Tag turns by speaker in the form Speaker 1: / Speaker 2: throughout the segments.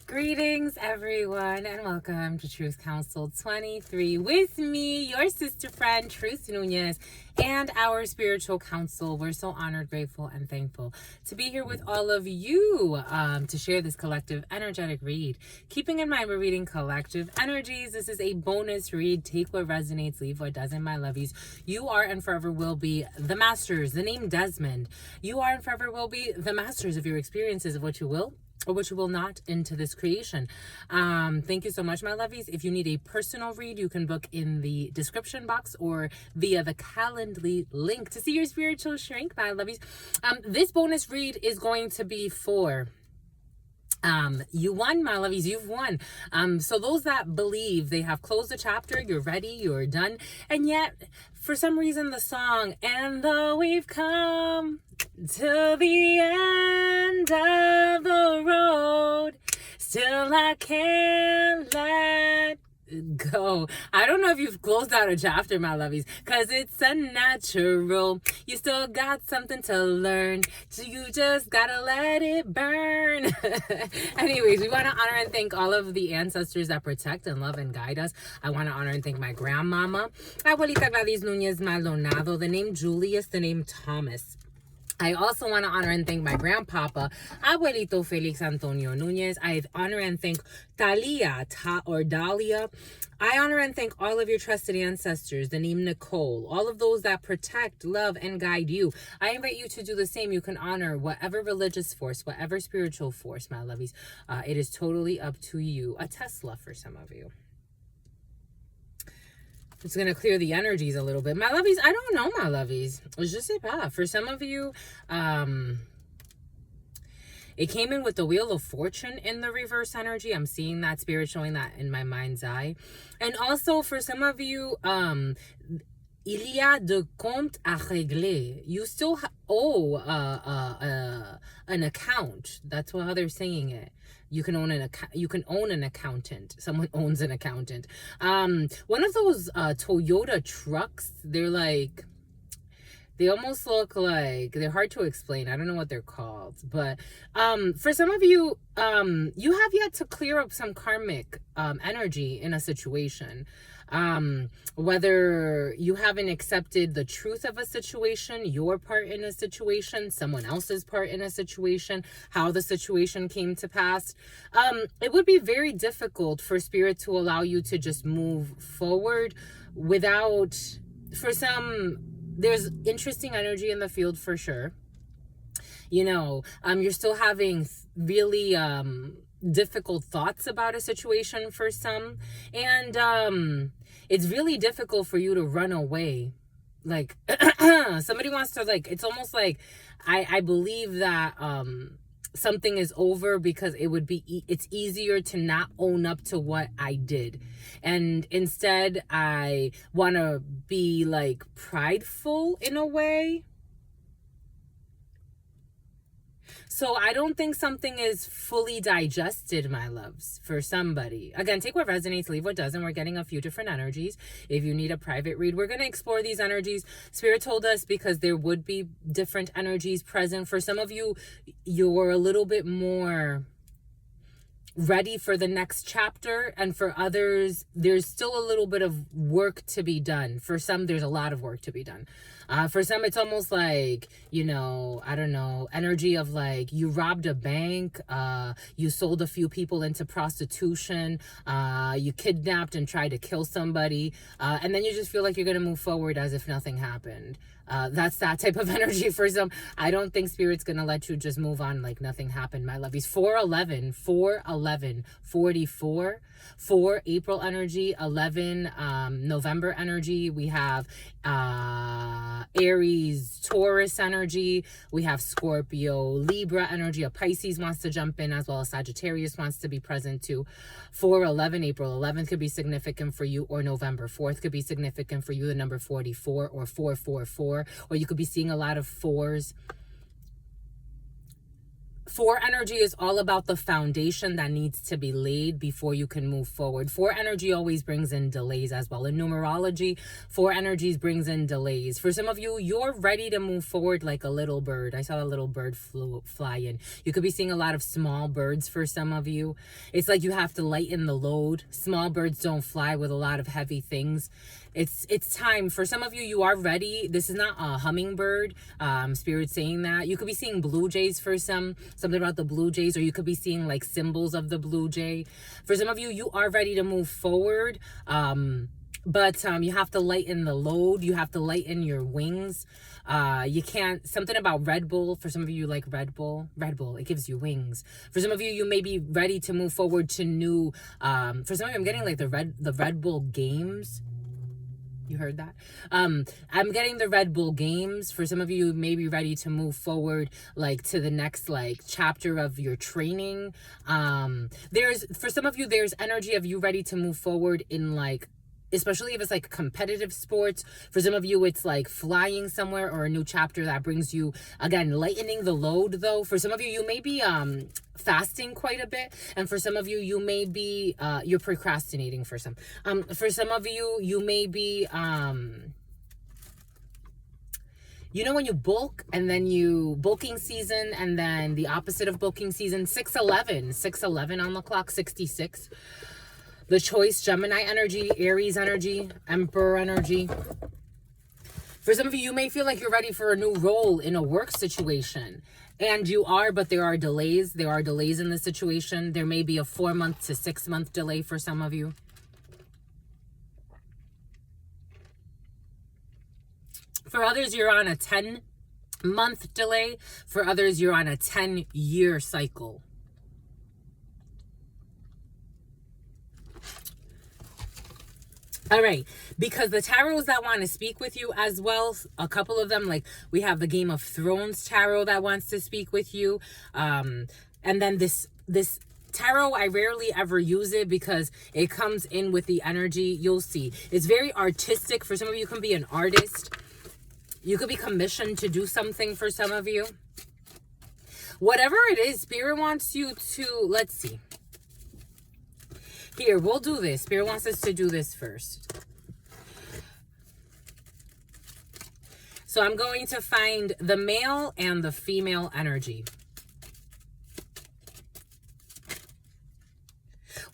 Speaker 1: Greetings, everyone, and welcome to Truth Council 23 with me, your sister friend, Truth Nunez, and our spiritual council. We're so honored, grateful, and thankful to be here with all of you to share this collective energetic read. Keeping in mind, we're reading collective energies. This is a bonus read. Take what resonates, leave what doesn't, my lovies. You are and forever will be the masters. The name Desmond. You are and forever will be the masters of your experiences, of what you will or what you will not into this creation. Thank you so much, my lovies. If you need a personal read, you can book in the description box or via the Calendly link to see your spiritual shrink, my lovies. This bonus read is going to be for you won, my lovies. You've won. So those that believe they have closed the chapter, you're ready, you're done, and yet for some reason the song "And though we've come to the end of the road, still I can't let go." I don't know if you've closed out a chapter, my lovies, because it's unnatural. You still got something to learn, so you just gotta let it burn. Anyways, we want to honor and thank all of the ancestors that protect and love and guide us. I want to honor and thank my grandmama, Abuelita Gladys Nunez Maldonado, the name Julius, the name Thomas. I also want to honor and thank my grandpapa, Abuelito Felix Antonio Nunez. I honor and thank Dalia. I honor and thank all of your trusted ancestors, the name Nicole, all of those that protect, love, and guide you. I invite you to do the same. You can honor whatever religious force, whatever spiritual force, my lovies. It is totally up to you. A Tesla for some of you. It's going to clear the energies a little bit. My lovies, I don't know, my lovies. It's just a path. For some of you, it came in with the Wheel of Fortune in the reverse energy. I'm seeing that, spirit showing that in my mind's eye. And also for some of you, il y a de comptes à régler. You still owe an account. That's how they're saying it. You can own an accountant. Someone owns an accountant. One of those Toyota trucks, they almost look like, they're hard to explain. I don't know what they're called. But for some of you, you have yet to clear up some karmic energy in a situation. Whether you haven't accepted the truth of a situation, your part in a situation, someone else's part in a situation, how the situation came to pass, it would be very difficult for spirit to allow you to just move forward without, for some, there's interesting energy in the field for sure. You know, you're still having really difficult thoughts about a situation for some, and it's really difficult for you to run away. Like somebody wants to, like, it's almost like I believe that something is over because it's easier to not own up to what I did, and instead I want to be like prideful in a way. So I don't think something is fully digested, my loves, for somebody. Again, take what resonates, leave what doesn't. We're getting a few different energies. If you need a private read, we're going to explore these energies. Spirit told us because there would be different energies present. For some of you, you're a little bit more ready for the next chapter, and for others there's still a little bit of work to be done. For some, there's a lot of work to be done. For some, it's almost like, you know, I don't know, energy of like you robbed a bank, you sold a few people into prostitution, you kidnapped and tried to kill somebody, and then you just feel like you're going to move forward as if nothing happened. That's that type of energy for some. I don't think spirit's going to let you just move on like nothing happened, my lovies. 4/11, 44, 4 April energy, 11 November energy. We have Aries, Taurus energy. We have Scorpio, Libra energy. A Pisces wants to jump in, as well as Sagittarius wants to be present too. 4/11, April 11th could be significant for you, or November 4th could be significant for you. The number 44 or 444, or you could be seeing a lot of fours. 4 energy is all about the foundation that needs to be laid before you can move forward. 4 energy always brings in delays as well. In numerology, 4 energies brings in delays. For some of you, you're ready to move forward like a little bird. I saw a little bird fly in. You could be seeing a lot of small birds for some of you. It's like you have to lighten the load. Small birds don't fly with a lot of heavy things. It's time. For some of you, you are ready. This is not a hummingbird. Spirit saying that. You could be seeing blue jays for something about the blue jays, or you could be seeing like symbols of the blue jay. For some of you, you are ready to move forward. But you have to lighten the load. You have to lighten your wings. You can't, something about Red Bull. For some of you, like Red Bull, it gives you wings. For some of you, you may be ready to move forward to new, for some of you, I'm getting like the Red Bull games. You heard that? I'm getting the Red Bull games. For some of you, may be ready to move forward, like to the next like chapter of your training. For some of you, there's energy of you ready to move forward in like, especially if it's like competitive sports. For some of you, it's like flying somewhere or a new chapter that brings you, again, lightening the load though. For some of you, you may be fasting quite a bit. And for some of you, you may be, you're procrastinating for some. For some of you, you may be, you know when you bulk and then bulking season and then the opposite of bulking season, 611 on the clock, 66. The choice, Gemini energy, Aries energy, Emperor energy. For some of you, you may feel like you're ready for a new role in a work situation. And you are, but there are delays. There are delays in the situation. There may be a 4-month to 6-month delay for some of you. For others, you're on a 10-month delay. For others, you're on a 10-year cycle. All right, because the tarots that want to speak with you as well, a couple of them, like we have the Game of Thrones tarot that wants to speak with you. And then this tarot, I rarely ever use it because it comes in with the energy. You'll see. It's very artistic. For some of you, can be an artist. You could be commissioned to do something for some of you. Whatever it is, Spirit wants you to, let's see. Here, we'll do this. Spirit wants us to do this first. So I'm going to find the male and the female energy.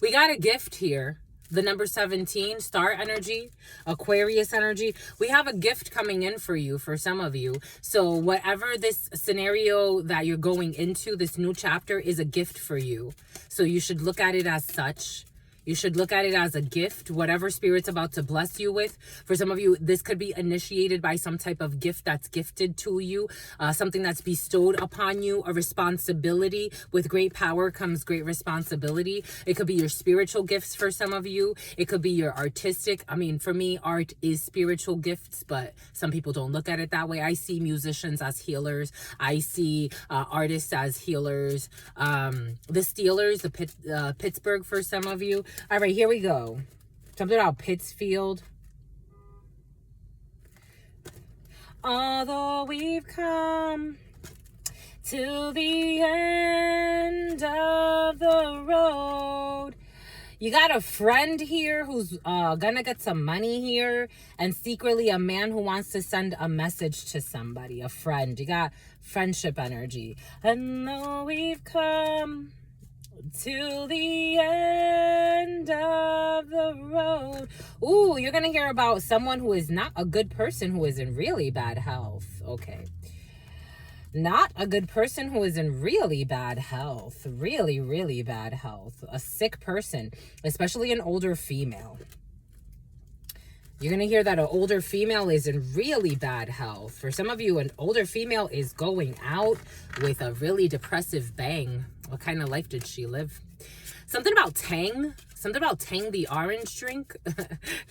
Speaker 1: We got a gift here. The number 17, star energy, Aquarius energy. We have a gift coming in for you, for some of you. So whatever this scenario that you're going into, this new chapter is a gift for you. So you should look at it as such. You should look at it as a gift, whatever Spirit's about to bless you with. For some of you, this could be initiated by some type of gift that's gifted to you, something that's bestowed upon you, a responsibility. With great power comes great responsibility. It could be your spiritual gifts for some of you. It could be your artistic. I mean, for me, art is spiritual gifts, but some people don't look at it that way. I see musicians as healers. I see artists as healers. The Steelers, Pittsburgh for some of you. All right, here we go. Something about Pittsfield. Although we've come to the end of the road. You got a friend here who's gonna get some money here, and secretly a man who wants to send a message to somebody, a friend. You got friendship energy. And though we've come to the end of the road. Ooh, you're gonna hear about someone who is not a good person, who is in really bad health. Okay. Not a good person who is in really bad health. Really, really bad health. A sick person, especially an older female. You're going to hear that an older female is in really bad health. For some of you, an older female is going out with a really depressive bang. What kind of life did she live? Something about Tang. something about Tang the orange drink.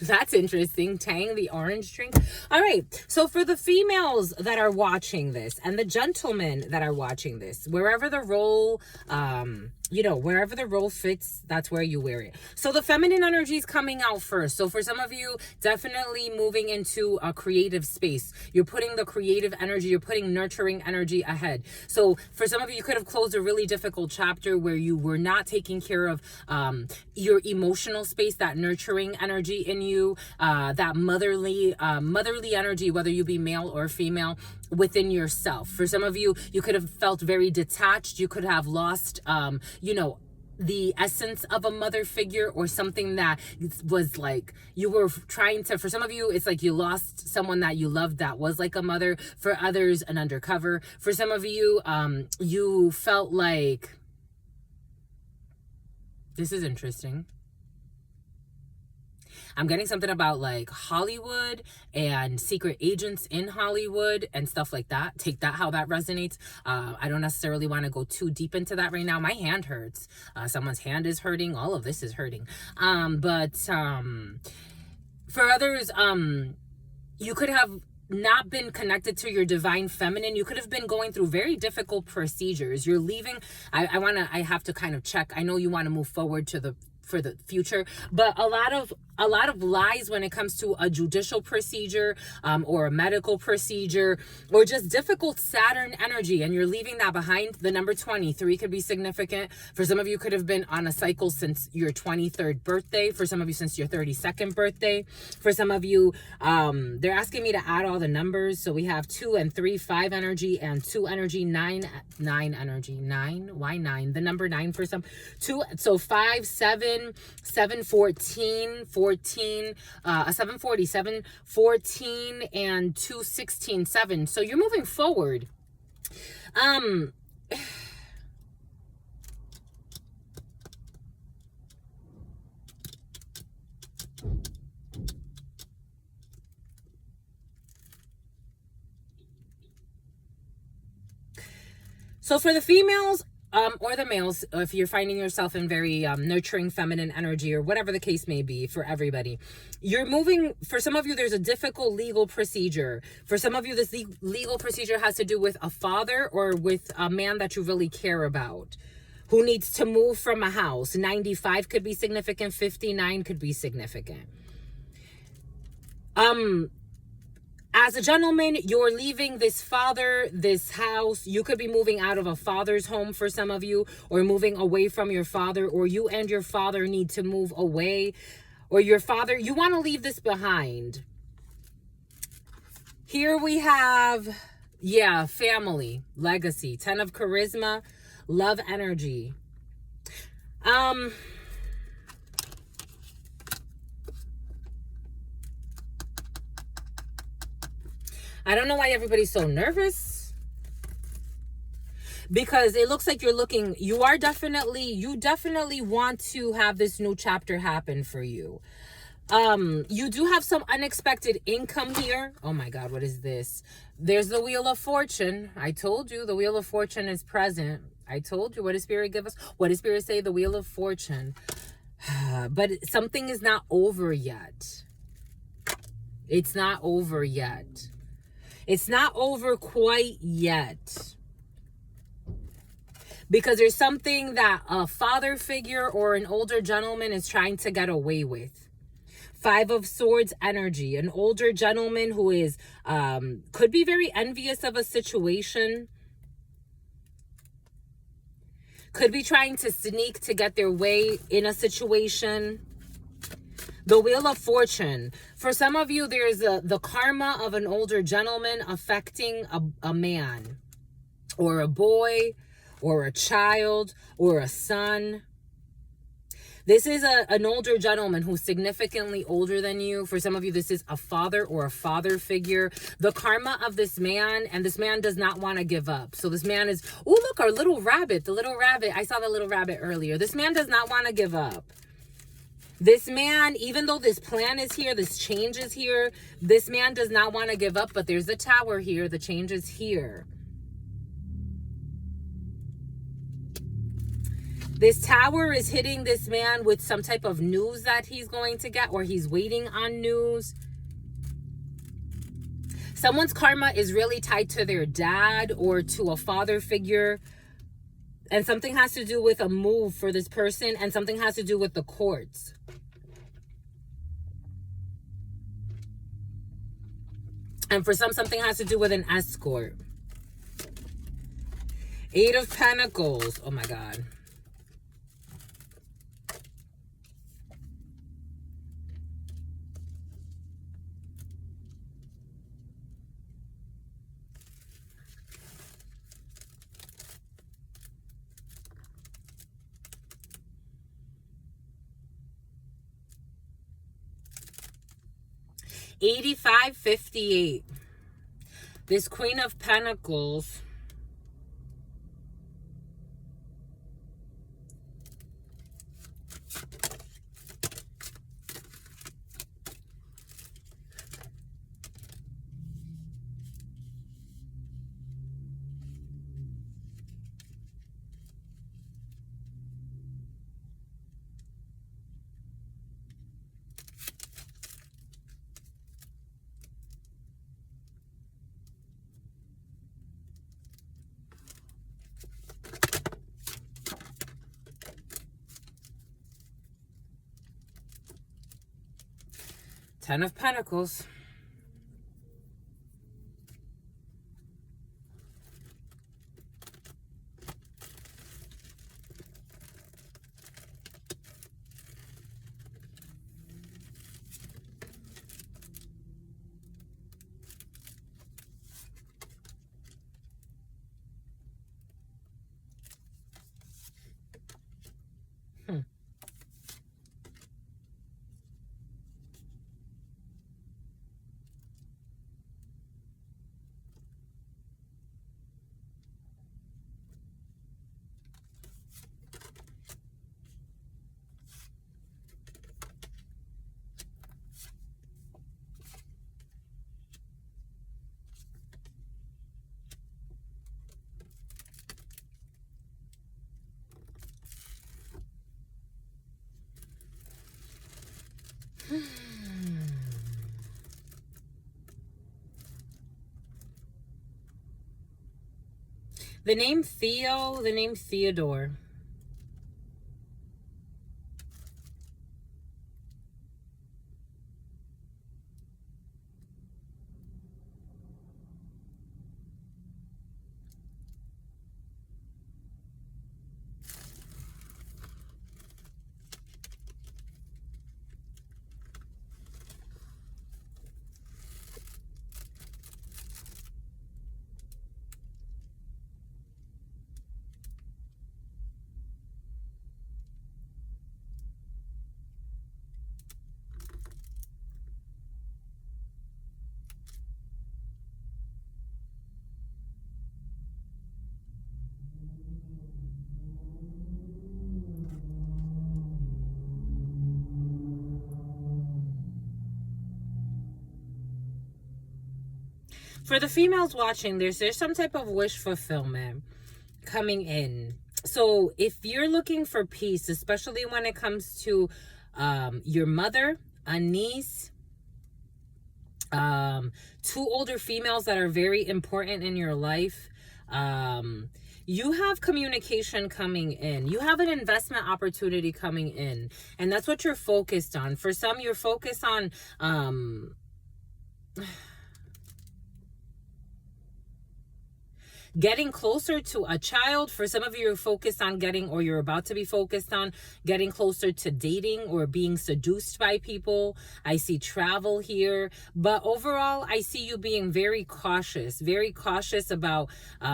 Speaker 1: That's interesting. Tang the orange drink. All right. So for the females that are watching this and the gentlemen that are watching this, wherever the role, wherever the role fits, that's where you wear it. So the feminine energy is coming out first. So for some of you, definitely moving into a creative space. You're putting the creative energy, you're putting nurturing energy ahead. So for some of you, you could have closed a really difficult chapter where you were not taking care of your emotional space, that nurturing energy in you, that motherly energy, whether you be male or female, within yourself. For some of you, you could have felt very detached. You could have lost, the essence of a mother figure, or something that was like you were trying to, for some of you, it's like you lost someone that you loved that was like a mother. For others, an undercover. For some of you, you felt like, this is interesting. I'm getting something about like Hollywood and secret agents in Hollywood and stuff like that. Take that how that resonates. I don't necessarily want to go too deep into that right now. My hand hurts. Someone's hand is hurting. All of this is hurting. But for others, you could have not been connected to your divine feminine. You could have been going through very difficult procedures. You're leaving. I have to kind of check. I know you want to move forward for the future, but a lot of lies when it comes to a judicial procedure, or a medical procedure, or just difficult Saturn energy, and you're leaving that behind. The number 23 could be significant. For some of you, could have been on a cycle since your 23rd birthday. For some of you, since your 32nd birthday. For some of you, they're asking me to add all the numbers. So we have 2 and 3, 5 energy, and 2 energy, 9 energy. 9, why 9? The number 9 for some. 2, so 5, 7, 14, 747, 14, and 2, 16, 7. So you're moving forward. So for the females, or the males, if you're finding yourself in very nurturing feminine energy, or whatever the case may be, for everybody, you're moving. For some of you, there's a difficult legal procedure. For some of you, this legal procedure has to do with a father or with a man that you really care about, who needs to move from a house. 95 could be significant. 59 could be significant. As a gentleman, you're leaving this house. You could be moving out of a father's home for some of you, or moving away from your father, or you and your father need to move away, or your father, you want to leave this behind. Here we have, family, legacy, 10 of charisma, love energy. I don't know why everybody's so nervous, because it looks like you definitely want to have this new chapter happen for you. You do have some unexpected income here. Oh my God, what is this? There's the Wheel of Fortune. I told you the Wheel of Fortune is present. I told you, what does Spirit give us? What does Spirit say? The Wheel of Fortune. But something is not over yet. It's not over yet. It's not over quite yet. Because there's something that a father figure or an older gentleman is trying to get away with. 5 of Swords energy. An older gentleman who is could be very envious of a situation. Could be trying to sneak to get their way in a situation. The Wheel of Fortune. For some of you, there's the karma of an older gentleman affecting a man, or a boy, or a child, or a son. This is an older gentleman who's significantly older than you. For some of you, this is a father or a father figure. The karma of this man, and this man does not want to give up. So this man is, oh, look, our little rabbit, the little rabbit. I saw the little rabbit earlier. This man does not want to give up. This man, even though this plan is here, this change is here, this man does not want to give up, but there's the Tower here, the change is here. This Tower is hitting this man with some type of news that he's going to get, or he's waiting on news. Someone's karma is really tied to their dad or to a father figure. And something has to do with a move for this person, and something has to do with the courts. And for some, something has to do with an escort. Eight of Pentacles. Oh my God. $85.58. This Queen of Pentacles. Ten of Pentacles. The name Theo, the name Theodore. For the females watching, there's some type of wish fulfillment coming in. So if you're looking for peace, especially when it comes to your mother, a niece, two older females that are very important in your life, you have communication coming in. You have an investment opportunity coming in. And that's what you're focused on. For some, you're focused on getting closer to a child. For some of you, you're focused on getting, or you're about to be focused on getting closer to dating or being seduced by people. I see travel here. But overall, I see you being very cautious about,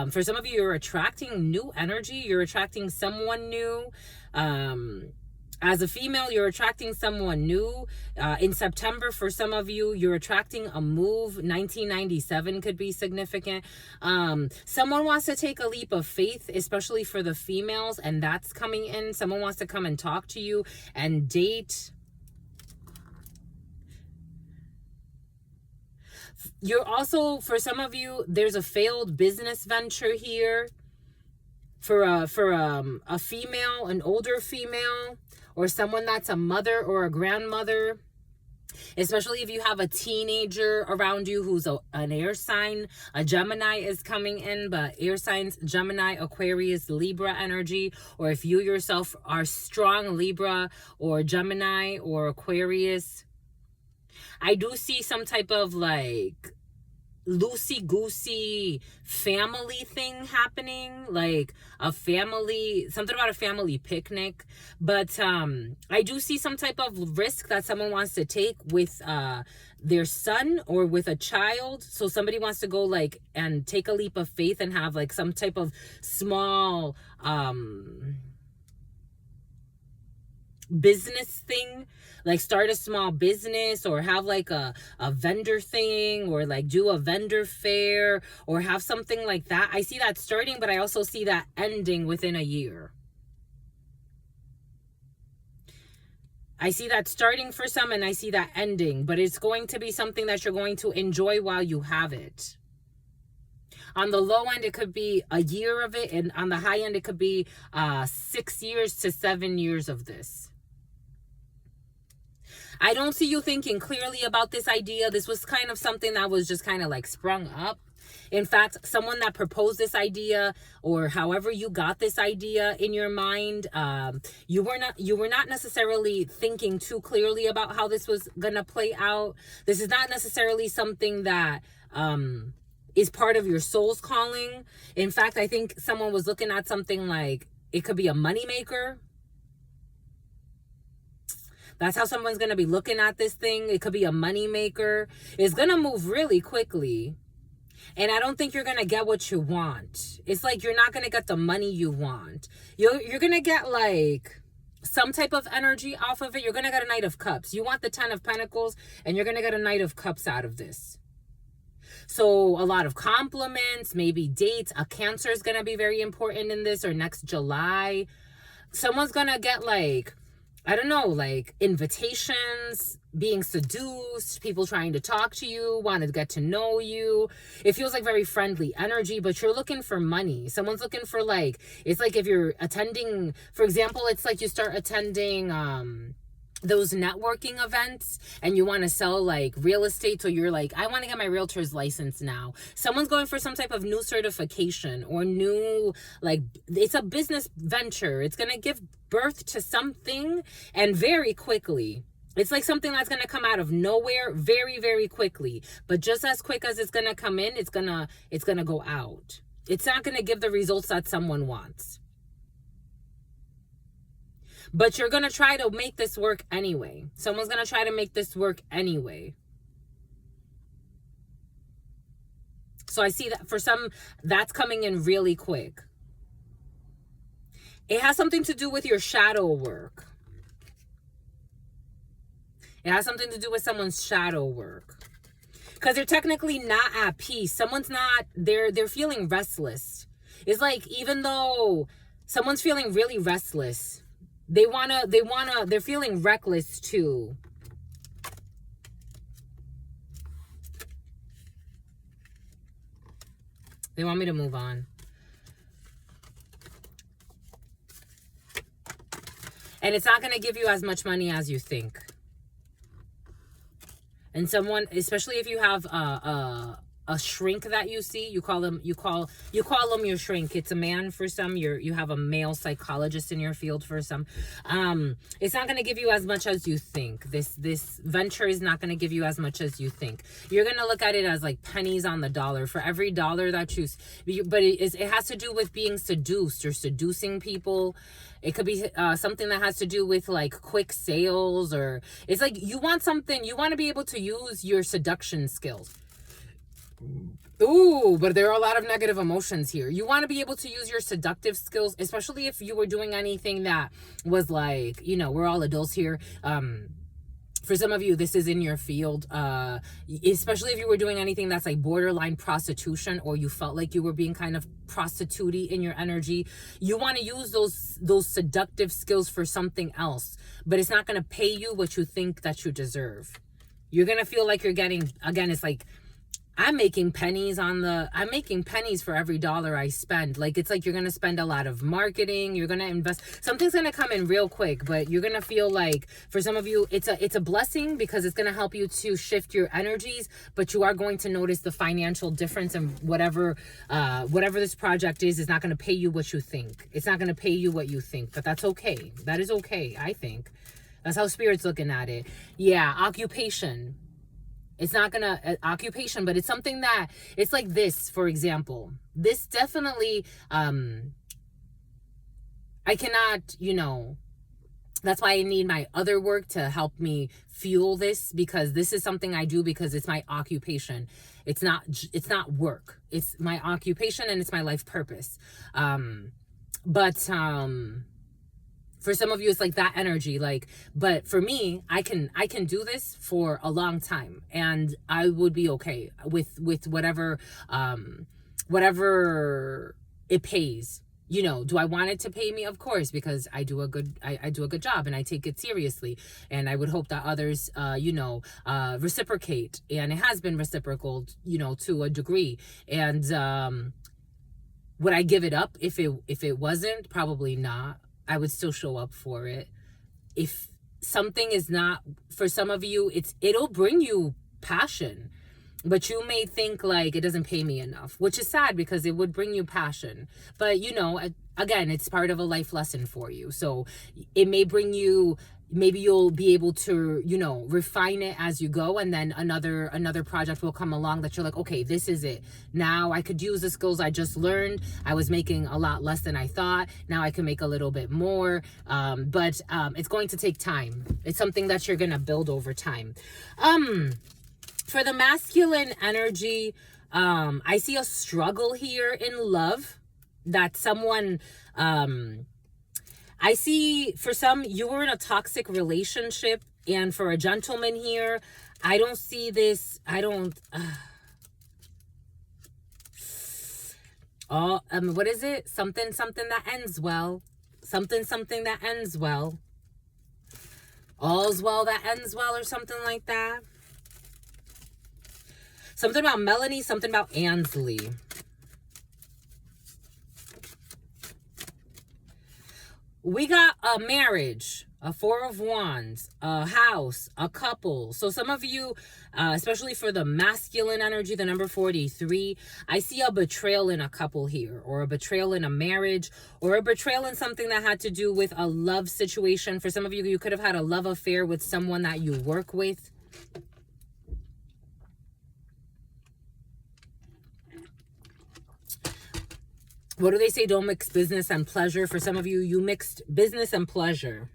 Speaker 1: for some of you, you're attracting new energy. You're attracting someone new. As a female, you're attracting someone new. In September, for some of you, you're attracting a move. 1997 could be significant. Someone wants to take a leap of faith, especially for the females, and that's coming in. Someone wants to come and talk to you and date. You're also, for some of you, there's a failed business venture here. a female, an older female, or someone that's a mother or a grandmother, especially if you have a teenager around you who's an air sign. A Gemini is coming in, but air signs, Gemini, Aquarius, Libra energy, or if you yourself are strong Libra or Gemini or Aquarius, I do see some type of like loosey-goosey family thing happening, like a family, something about a family picnic. But I do see some type of risk that someone wants to take with their son or with a child. So somebody wants to go like and take a leap of faith and have like some type of small business thing, like start a small business or have like a vendor thing, or like do a vendor fair or have something like that. I see that starting, but I also see that ending within a year. I see that starting for some and I see that ending, but it's going to be something that you're going to enjoy while you have it. On the low end, it could be a year of it, and on the high end, it could be 6 years to 7 years of this. I don't see you thinking clearly about this idea. This was kind of something that was just kind of like sprung up. In fact, someone that proposed this idea, or however you got this idea in your mind, you were not necessarily thinking too clearly about how this was gonna play out. This is not necessarily something that is part of your soul's calling. In fact, I think someone was looking at something like it could be a moneymaker. That's how someone's going to be looking at this thing. It could be a money maker. It's going to move really quickly. And I don't think you're going to get what you want. It's like you're not going to get the money you want. You're going to get like some type of energy off of it. You're going to get a Knight of Cups. You want the 10 of Pentacles, and you're going to get a Knight of Cups out of this. So a lot of compliments, maybe dates. A Cancer is going to be very important in this, or next July. Someone's going to get like, I don't know, like invitations, being seduced, people trying to talk to you, want to get to know you. It feels like very friendly energy, but you're looking for money. Someone's looking for like, it's like if you're attending, for example, it's like you start attending those networking events and you want to sell like real estate. So you're like, I want to get my realtor's license now. Someone's going for some type of new certification or new, like it's a business venture. It's going to give birth to something, and very quickly. It's like something that's going to come out of nowhere very, very quickly. But just as quick as it's going to come in, it's going to go out. It's not going to give the results that someone wants. But you're going to try to make this work anyway. Someone's going to try to make this work anyway. So I see that for some, that's coming in really quick. It has something to do with your shadow work. It has something to do with someone's shadow work. Because they're technically not at peace. Someone's not, they're feeling restless. It's like, even though someone's feeling really restless, they're feeling reckless too. They want me to move on. And it's not going to give you as much money as you think. And someone, especially if you have a shrink that you see, you call them your shrink. It's a man for some. You have a male psychologist in your field for some. It's not going to give you as much as you think. This venture is not going to give you as much as you think. You're going to look at it as like pennies on the dollar for every dollar that but it has to do with being seduced or seducing people. It could be something that has to do with like quick sales, or it's like you want to be able to use your seduction skills. Ooh, but there are a lot of negative emotions here. You want to be able to use your seductive skills, especially if you were doing anything that was like, we're all adults here. For some of you, this is in your field, especially if you were doing anything that's like borderline prostitution, or you felt like you were being kind of prostitute-y in your energy. You want to use those seductive skills for something else, but it's not going to pay you what you think that you deserve. You're going to feel like you're getting, again, it's like, I'm making pennies for every dollar I spend. Like, it's like you're going to spend a lot of marketing. You're going to invest. Something's going to come in real quick, but you're going to feel like, for some of you, it's a blessing because it's going to help you to shift your energies, but you are going to notice the financial difference, and whatever this project is not going to pay you what you think. It's not going to pay you what you think, but that's okay. That is okay, I think. That's how Spirit's looking at it. Yeah, occupation. It's not gonna occupation, but it's something that, it's like this, for example. This definitely, I cannot, that's why I need my other work to help me fuel this, because this is something I do because it's my occupation. It's not work. It's my occupation and it's my life purpose. For some of you, it's like that energy, but for me, I can do this for a long time, and I would be okay with whatever it pays. Do I want it to pay me? Of course, because I do a good job and I take it seriously, and I would hope that others, reciprocate, and it has been reciprocal, to a degree. And would I give it up if it wasn't? Probably not. I would still show up for it. If something is not, for some of you, it'll bring you passion, but you may think like, it doesn't pay me enough, which is sad because it would bring you passion. But again, it's part of a life lesson for you. So it may bring you, maybe you'll be able to, refine it as you go. And then another project will come along that you're like, okay, this is it. Now I could use the skills I just learned. I was making a lot less than I thought. Now I can make a little bit more. But it's going to take time. It's something that you're going to build over time. For the masculine energy, I see a struggle here in love, that someone, I see, for some, you were in a toxic relationship, and for a gentleman here, I don't see this, what is it? Something that ends well. Something that ends well. All's well that ends well, or something like that. Something about Melanie, something about Ansley. We got a marriage, a Four of Wands, a house, a couple. So some of you, especially for the masculine energy, the number 43, I see a betrayal in a couple here, or a betrayal in a marriage, or a betrayal in something that had to do with a love situation. For some of you, you could have had a love affair with someone that you work with. What do they say? Don't mix business and pleasure. For some of you, you mixed business and pleasure.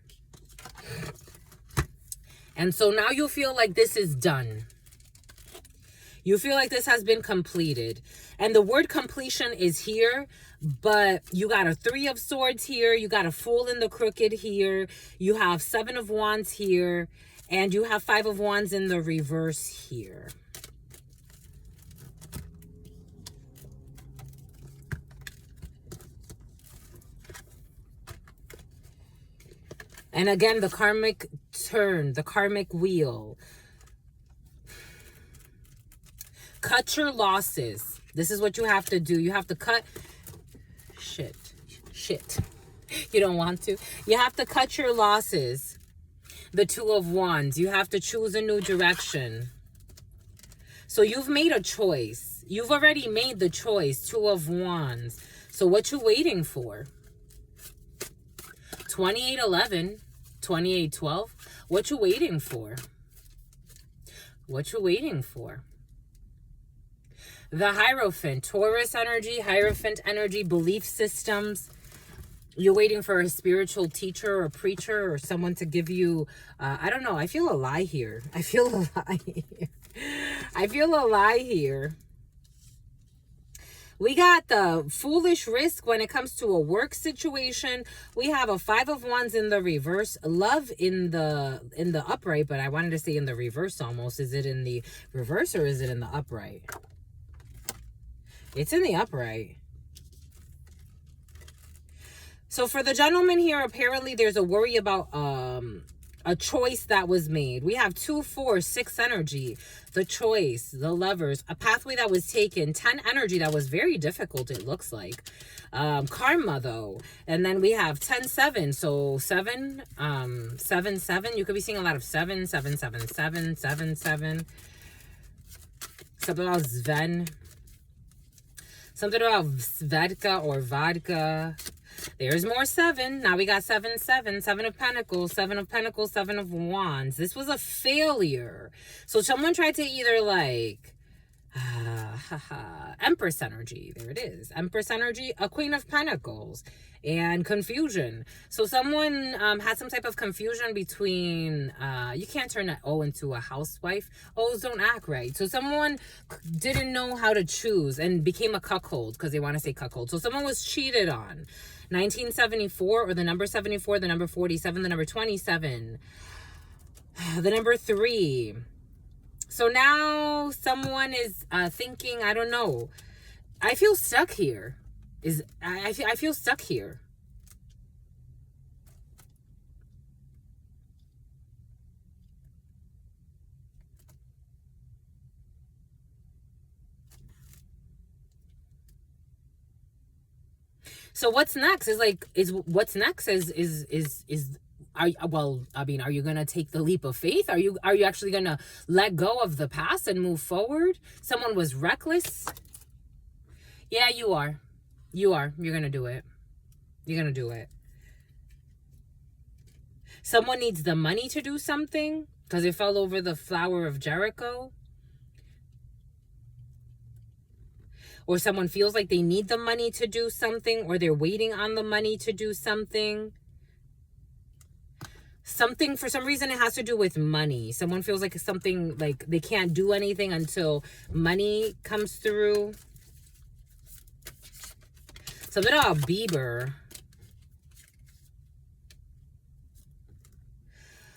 Speaker 1: And so now you feel like this is done. You feel like this has been completed. And the word completion is here, but you got a Three of Swords here. You got a Fool in the Crooked here. You have Seven of Wands here. And you have Five of Wands in the reverse here. And again, the karmic turn, the karmic wheel. Cut your losses. This is what you have to do. You have to cut... Shit. You don't want to. You have to cut your losses. The Two of Wands. You have to choose a new direction. So you've made a choice. You've already made the choice. Two of Wands. So what you waiting for? 2811, 2812. What you waiting for? What you waiting for? The Hierophant, Taurus energy, Hierophant energy, belief systems. You're waiting for a spiritual teacher or preacher or someone to give you, I don't know. I feel a lie here. I feel a lie here. We got the foolish risk when it comes to a work situation. We have a Five of Wands in the reverse. Love in the upright, but I wanted to say in the reverse almost. Is it in the reverse or is it in the upright? It's in the upright. So for the gentleman here, apparently there's a worry about a choice that was made. We have 2, 4, 6 energy, the choice, the lovers, a pathway that was taken, 10 energy that was very difficult, it looks like. Karma though. And then we have 10, 7. So 7, 7, 7. You could be seeing a lot of 7, 7, 7, 7, 7, 7. Something about Sven. Something about Svedka or vodka. There's more 7. Now we got 7, 7. 7 of Pentacles, 7 of Pentacles, 7 of Wands. This was a failure. So someone tried to either like, Empress energy. There it is. Empress energy, a Queen of Pentacles, and confusion. So someone had some type of confusion between, you can't turn an O into a housewife. O's don't act right. So someone didn't know how to choose and became a cuckold, because they want to say cuckold. So someone was cheated on. 1974, or the number 74, the number 47, the number 27, the number 3. So now someone is thinking, I don't know. I feel stuck here. I feel stuck here. So what's next is are you gonna take the leap of faith? Are you actually gonna let go of the past and move forward? Someone was reckless. Yeah, you are. You're gonna do it. You're gonna do it. Someone needs the money to do something because it fell over the flower of Jericho. Or someone feels like they need the money to do something, or they're waiting on the money to do something. Something, for some reason, it has to do with money. Someone feels like something, like they can't do anything until money comes through. Something about Bieber.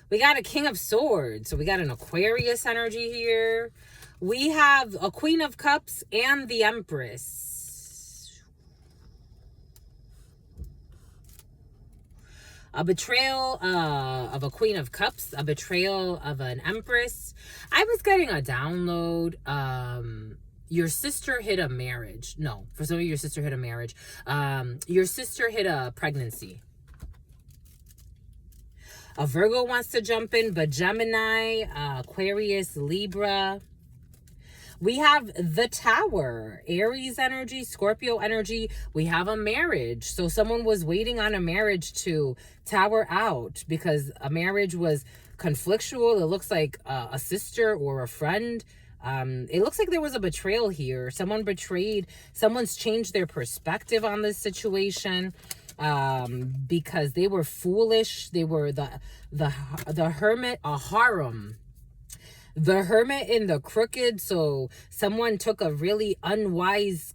Speaker 1: We got a King of Swords. So we got an Aquarius energy here. We have a Queen of Cups and the Empress. A betrayal of a Queen of Cups. A betrayal of an Empress. I was getting a download. Your sister hit a marriage. No, for some of you, your sister hit a marriage. Your sister hit a pregnancy. A Virgo wants to jump in, but Gemini, Aquarius, Libra. We have the Tower, Aries energy, Scorpio energy. We have a marriage. So someone was waiting on a marriage to tower out because a marriage was conflictual. It looks like a sister or a friend. It looks like there was a betrayal here. Someone betrayed. Someone's changed their perspective on this situation because they were foolish. They were the hermit, a harem. The Hermit in the Crooked. So someone took a really unwise,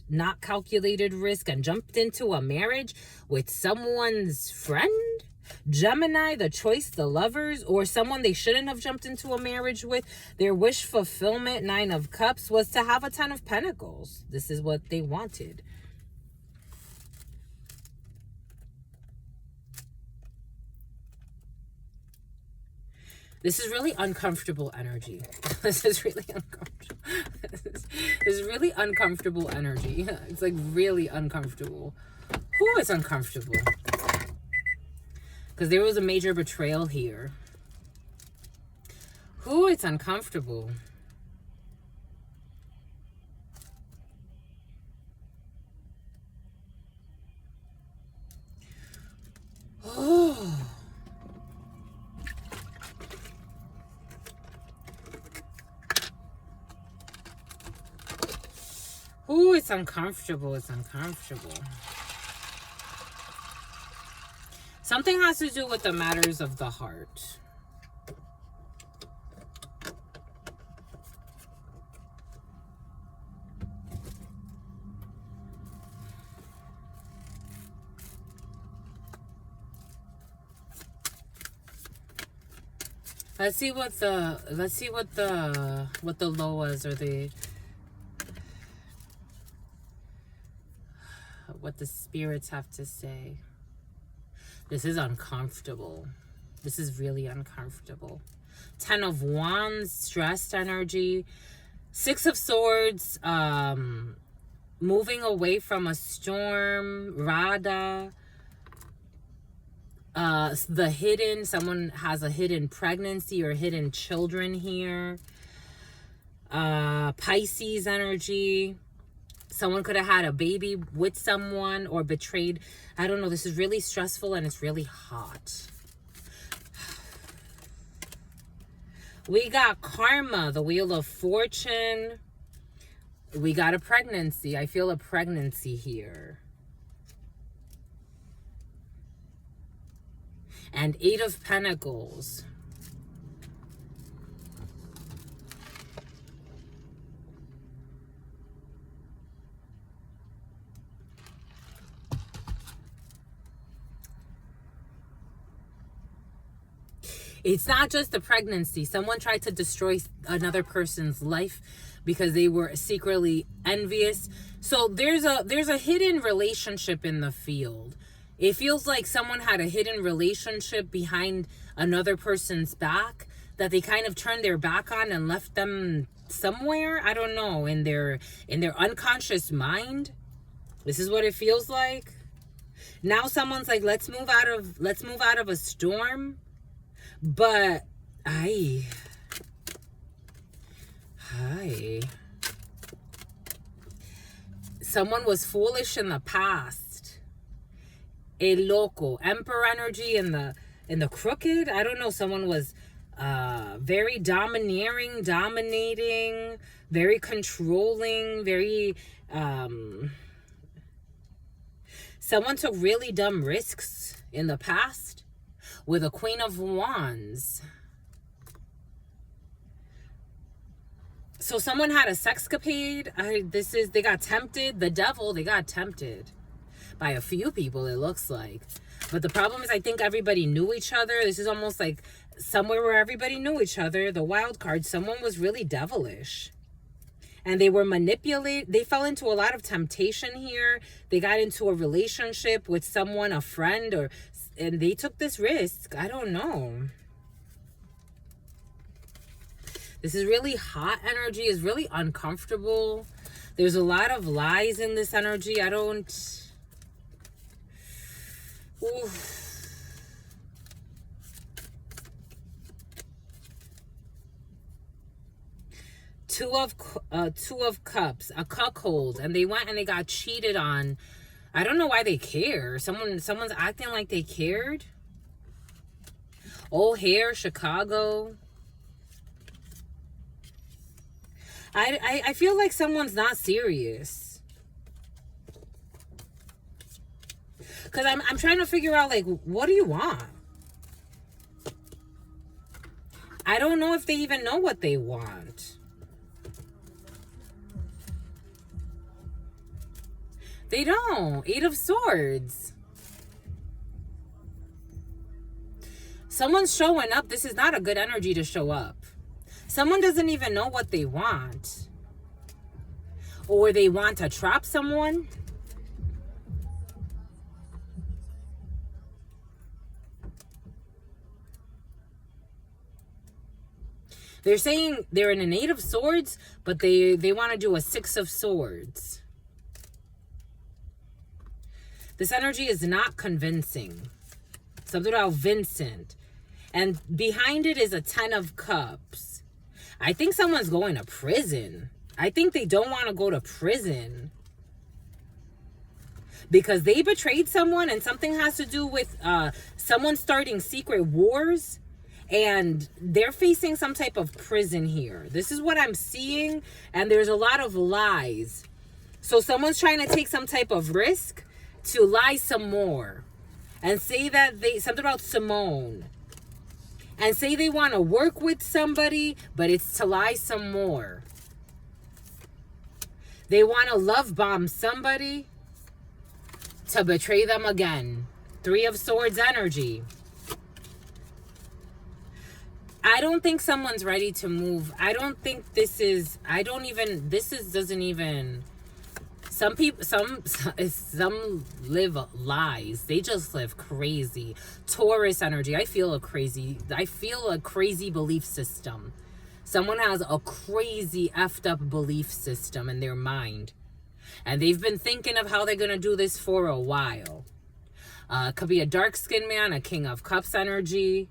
Speaker 1: not calculated risk and jumped into a marriage with someone's friend. Gemini, the Choice, the Lovers, or someone they shouldn't have jumped into a marriage with. Their wish fulfillment, 9 of Cups, was to have a 10 of Pentacles. This is what they wanted. This is really uncomfortable energy. This is really uncomfortable. This is really uncomfortable energy. It's like really uncomfortable. Who is uncomfortable? Because there was a major betrayal here. Who is uncomfortable? Oh. Ooh, it's uncomfortable. It's uncomfortable. Something has to do with the matters of the heart. Let's see what the low was, or what the spirits have to say. This is uncomfortable. This is really uncomfortable. 10 of Wands, stressed energy. 6 of Swords, moving away from a storm. Radha. The hidden, someone has a hidden pregnancy or hidden children here. Pisces energy. Someone could have had a baby with someone or betrayed. I don't know. This is really stressful and it's really hot. We got karma, the wheel of fortune. We got a pregnancy. I feel a pregnancy here. And 8 of Pentacles. It's not just the pregnancy. Someone tried to destroy another person's life because they were secretly envious. So there's a hidden relationship in the field. It feels like someone had a hidden relationship behind another person's back that they kind of turned their back on and left them somewhere. I don't know, in their unconscious mind. This is what it feels like. Now someone's like, let's move out of a storm. But hi. Someone was foolish in the past. A loco, Emperor energy in the crooked. I don't know. Someone was very domineering, dominating, very controlling, very. Someone took really dumb risks in the past. With a Queen of Wands. So someone had a sexcapade. They got tempted. The devil, they got tempted by a few people, it looks like. But the problem is I think everybody knew each other. This is almost like somewhere where everybody knew each other. The wild card, someone was really devilish. And they were manipulated. They fell into a lot of temptation here. They got into a relationship with someone, a friend, and they took this risk. I don't know. This is really hot energy. It's really uncomfortable. There's a lot of lies in this energy. I don't... Oof. Two of Cups, a cuckold, and they went and they got cheated on. I don't know why they care. Someone's acting like they cared. O'Hare, Chicago. I feel like someone's not serious. Because I'm trying to figure out, like, what do you want? I don't know if they even know what they want. They don't. 8 of Swords. Someone's showing up. This is not a good energy to show up. Someone doesn't even know what they want. Or they want to trap someone. They're saying they're in an 8 of Swords, but they want to do a 6 of Swords. This energy is not convincing. Something about Vincent. And behind it is a 10 of Cups. I think someone's going to prison. I think they don't want to go to prison. Because they betrayed someone and something has to do with someone starting secret wars. And they're facing some type of prison here. This is what I'm seeing. And there's a lot of lies. So someone's trying to take some type of risk to lie some more and say that something about Simone and say they want to work with somebody, but it's to lie some more. They want to love bomb somebody to betray them again. 3 of Swords energy. I don't think someone's ready to move. I don't think this doesn't even Some people, some live lies. They just live crazy. Taurus energy. I feel a crazy belief system. Someone has a crazy effed up belief system in their mind. And they've been thinking of how they're going to do this for a while. Could be a dark-skinned man, a King of Cups energy,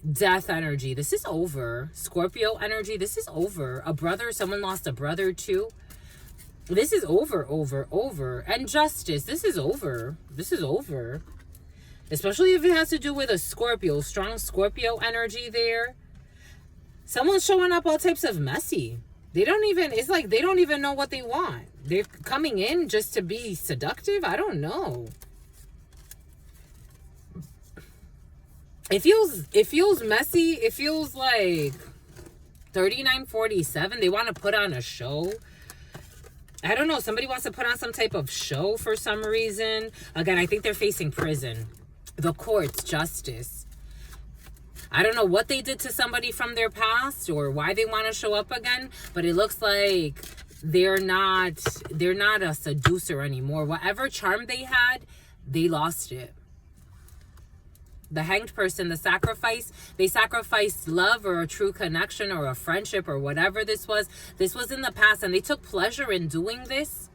Speaker 1: death energy. This is over. Scorpio energy. This is over. A brother. Someone lost a brother too. This is over, over, over. And justice. This is over. This is over. Especially if it has to do with a Scorpio. Strong Scorpio energy there. Someone's showing up all types of messy. It's like they don't even know what they want. They're coming in just to be seductive. I don't know. It feels messy. It feels like 3947. They want to put on a show. I don't know. Somebody wants to put on some type of show for some reason. Again, I think they're facing prison. The courts, justice. I don't know what they did to somebody from their past or why they want to show up again, but it looks like they're not a seducer anymore. Whatever charm they had, they lost it. The hanged person, the sacrifice, they sacrificed love or a true connection or a friendship or whatever this was. This was in the past, and they took pleasure in doing this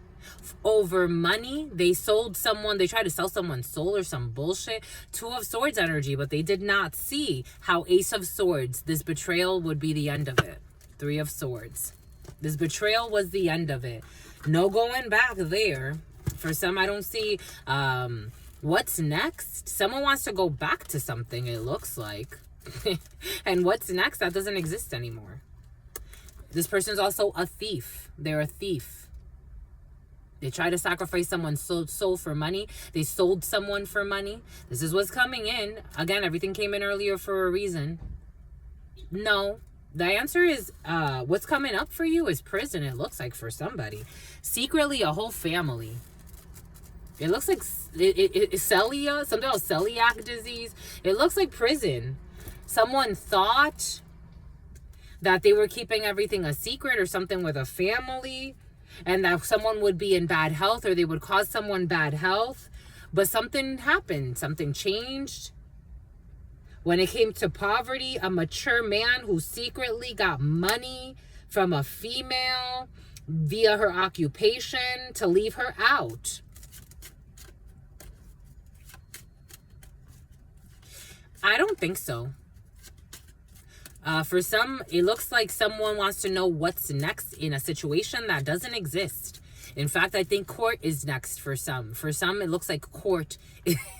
Speaker 1: over money. They sold someone, they tried to sell someone's soul or some bullshit. Two of Swords energy, but they did not see how Ace of Swords, this betrayal would be the end of it. Three of Swords. This betrayal was the end of it. No going back there. For some, I don't see what's next. Someone wants to go back to something, it looks like. And what's next? That doesn't exist anymore. This person's also a thief. They're a thief. They try to sacrifice someone's soul for money. They sold someone for money. This is what's coming in. Again, everything came in earlier for a reason. No. The answer is what's coming up for you is prison, it looks like, for somebody. Secretly, a whole family. It looks like something else, celiac disease. It looks like prison. Someone thought that they were keeping everything a secret or something with a family, and that someone would be in bad health or they would cause someone bad health. But something happened. Something changed. When it came to poverty, a mature man who secretly got money from a female via her occupation to leave her out. I don't think so. For some, it looks like someone wants to know what's next in a situation that doesn't exist. In fact, I think court is next for some. For some, it looks like court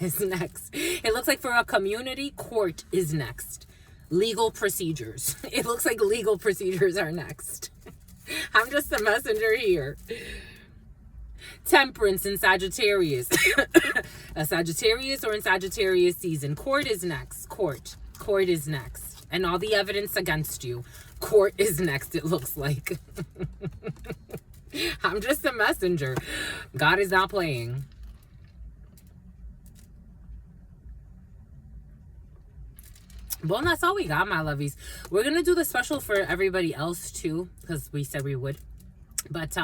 Speaker 1: is next. It looks like for a community, court is next. Legal procedures. It looks like legal procedures are next. I'm just a messenger here. Temperance in Sagittarius. A Sagittarius or in Sagittarius season. Court is next. Court is next. And all the evidence against you. Court is next, it looks like. I'm just a messenger. God is not playing. Well, that's all we got, my lovies. We're going to do the special for everybody else, too, because we said we would. But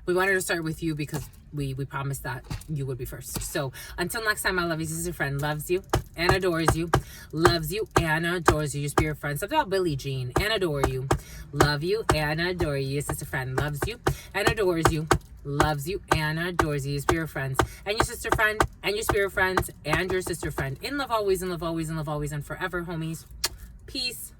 Speaker 1: we wanted to start with you because we promised that you would be first. So until next time, my lovies, this is your friend, loves you and adores you. Loves you and adores you. Your spirit friend. Something about Billie Jean. And adore you. Love you and adore you. Your sister friend loves you and adores you. Loves you and adores you. Your spirit friends. And your sister friend. And your spirit friends. And your sister friend. In love always, in love always, in love always, and forever, homies. Peace.